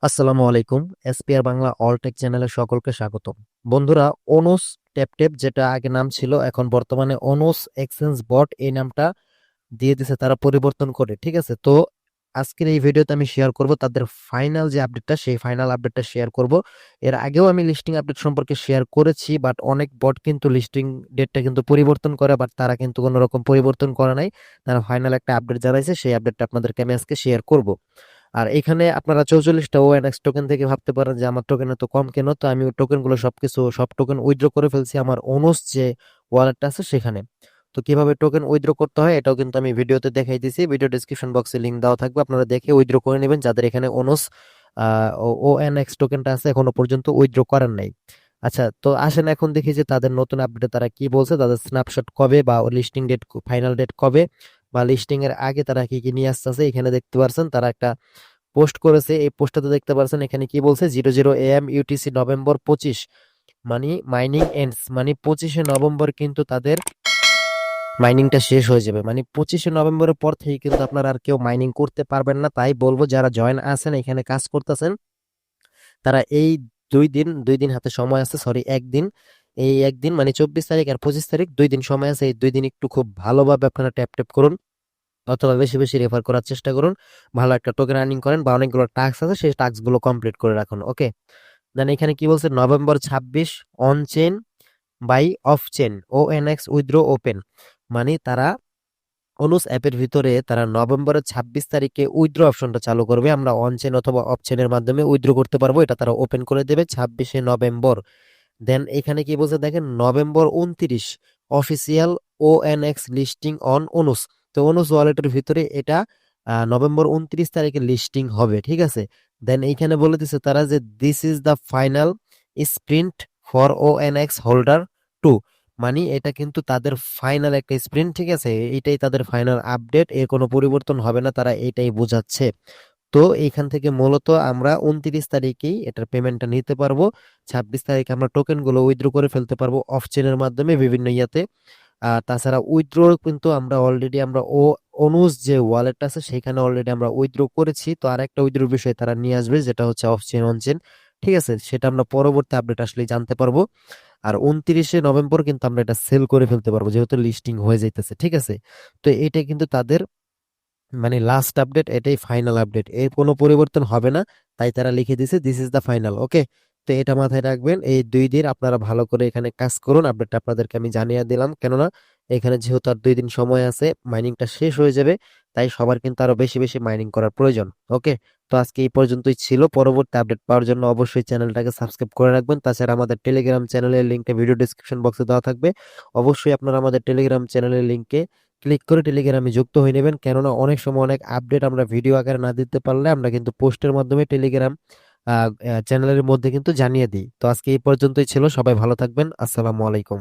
আসসালামু আলাইকুম। SPR Bangla all take চ্যানেলে সকলকে স্বাগতম। বন্ধুরা, ওনোস ট্যাপটেপ যেটা আগে নাম ছিল, এখন বর্তমানে ওনোস এক্সচেঞ্জ বট এই নামটা দিয়ে দিছে তারা পরিবর্তন করে। ঠিক আছে, তো আজকের এই ভিডিওতে আমি শেয়ার করব তাদের ফাইনাল যে আপডেটটা, সেই ফাইনাল আপডেটটা শেয়ার করব। এর আগেও আমি লিস্টিং আপডেট সম্পর্কে শেয়ার করেছি, বাট অনেক বট কিন্তু লিস্টিং ডেটটা কিন্তু পরিবর্তন করে, বাট তারা কিন্তু কোনো রকম পরিবর্তন করে নাই। তারা ফাইনাল একটা আপডেট জানাইছে, সেই আপডেটটা আপনাদেরকে আমি আজকে শেয়ার করব। আর এখানে আপনারা 44টা ওএনএক্স টোকেন থেকে ভাবতে পারেন যে আমার টোকেন তো কম কেন, তো আমি টোকেন গুলো সব টোকেন উইথড্র করে ফেলছি আমার ওনোস যে ওয়ালেটটা আছে সেখানে। তো কিভাবে টোকেন উইথড্র করতে হয় এটাও কিন্তু আমি ভিডিওতে দেখাই দিছি, ভিডিও ডেসক্রিপশন বক্সে লিংক দেওয়া থাকবে, আপনারা দেখে উইথড্র করে নেবেন যাদের এখানে ওনোস ওএনএক্স টোকেনটা আছে এখনো পর্যন্ত উইথড্র করেন নাই। আচ্ছা, তো আসেন এখন দেখি যে তাদের নতুন আপডেটে তারা কি বলছে, তাদের স্ন্যাপশট কবে বা লিস্টিং ডেট, ফাইনাল ডেট কবে, বা লিস্টিং এর আগে তারা কি কি নিয়ে আসতেছে। এখানে দেখতে পারছেন তারা একটা পোস্ট করেছে, এই পোস্টটাতে দেখতে পারছেন এখানে কি বলছে, 00 AM ইউটিসি নভেম্বর 25, মানে মাইনিং এন্ডস, মানে 25শে নভেম্বর কিন্তু তাদের মাইনিংটা শেষ হয়ে যাবে। মানে 25শে নভেম্বরের পর থেকে কিন্তু আপনারা আর কেউ মাইনিং করতে পারবেন না। তাই বলবো যারা জয়েন আছেন এখানে কাজ করতেছেন, তারা এই 2 দিন হাতে সময় আছে, সরি একদিন, এই একদিন মানে 24 তারিখ আর 25 তারিখ, 2 দিন সময় আছে। এই 2 দিন একটু খুব ভালোভাবে আপনারা ট্যাপ ট্যাপ করুন, অথবা বেশি বেশি রেফার করার চেষ্টা করুন। ভালো একটা টোকেন আর্নিং করেন, বা অনেকগুলো টাস্ক আছে সেই টাস্ক গুলো কমপ্লিট করে রাখুন। ওকে, দেন এখানে কি বলছে, November 26 on chain by off chain ONX withdraw open, মানে তারা অনুস অ্যাপের ভিতরে তারা নভেম্বরের 26 তারিখে উইথড্র অপশনটা চালু করবে। আমরা অন চেন অথবা অফ চেনের মাধ্যমে উইথড্র করতে পারবো, এটা তারা ওপেন করে দেবে 26শে নভেম্বর। দেন এখানে কি বলছে দেখেন, নভেম্বর 29 অফিসিয়াল ওএনএক্স লিস্টিং অন অনুস। তো অনুস ওয়ালেটের ভিতরে এটা নভেম্বর 29 তারিখে লিস্টিং হবে। ঠিক আছে, দেন এইখানে বলে দিছে তারা যে this is the final sprint for ONX holder too, মানে এটা কিন্তু তাদের ফাইনাল একটা স্প্রিন্ট। ঠিক আছে, এইটাই তাদের ফাইনাল আপডেট, এর কোনো পরিবর্তন হবে না, তারা এইটাই বোঝাচ্ছে। তো এইখান থেকে মূলত আমরা 29 তারিখেই এটার পেমেন্টটা নিতে পারবো। 26 তারিখে আমরা টোকেন গুলো উইথড্র করে ফেলতে পারবো অফ চেনের মাধ্যমে বিভিন্ন ইয়াতে। আর তাছাড়া উইথড্র কিন্তু আমরা অলরেডি আমরা অনুজ যে ওয়ালেটটা আছে সেখানে অলরেডি আমরা উইথড্র করেছি। তো আর একটা উইথড্র বিষয় তারা নিয়ে আসবে, যেটা হচ্ছে অফ চেন অন চেন। ঠিক আছে, সেটা আমরা পরবর্তী আপডেট আসলে জানতে পারবো। আর 29শে নভেম্বর কিন্তু আমরা এটা সেল করে ফেলতে পারবো, যেহেতু লিস্টিং হয়ে যাইতেছে। ঠিক আছে, তো এটা কিন্তু তাদের মানে লাস্ট আপডেট, এটাই ফাইনাল আপডেট, এর কোনো পরিবর্তন হবে না। তাই তারা লিখে দিছে দিস ইজ দ্য ফাইনাল। ওকে, তো এটা মাথায় রাখবেন, এই 2 দিন আপনারা ভালো করে এখানে কাজ করুন। আপডেটটা আপনাদেরকে আমি জানিয়ে দিলাম, কেননা এখানে যেহেতু আর 2 দিন সময় আছে, মাইনিংটা শেষ হয়ে যাবে, তাই সবার কিন্তু আরো বেশি বেশি মাইনিং করার প্রয়োজন। ওকে, তো আজকে এই পর্যন্তই ছিল। পরবর্তী আপডেট পাওয়ার জন্য অবশ্যই চ্যানেলটাকে সাবস্ক্রাইব করে রাখবেন। তাছাড়া আমাদের টেলিগ্রাম চ্যানেলের লিঙ্কটা ভিডিও ডিসক্রিপশন বক্সে দেওয়া থাকবে, অবশ্যই আপনারা আমাদের টেলিগ্রাম চ্যানেলের লিঙ্কে ক্লিক করে টেলিগ্রামে যুক্ত হয়ে নেবেন। কেননা অনেক সময় অনেক আপডেট আমরা ভিডিও আকারে না দিতে পারলে আমরা কিন্তু পোস্টের মাধ্যমে টেলিগ্রাম চ্যানেলের মধ্যে কিন্তু জানিয়ে দিই। তো আজকে এই পর্যন্তই ছিল, সবাই ভালো থাকবেন। আসসালামু আলাইকুম।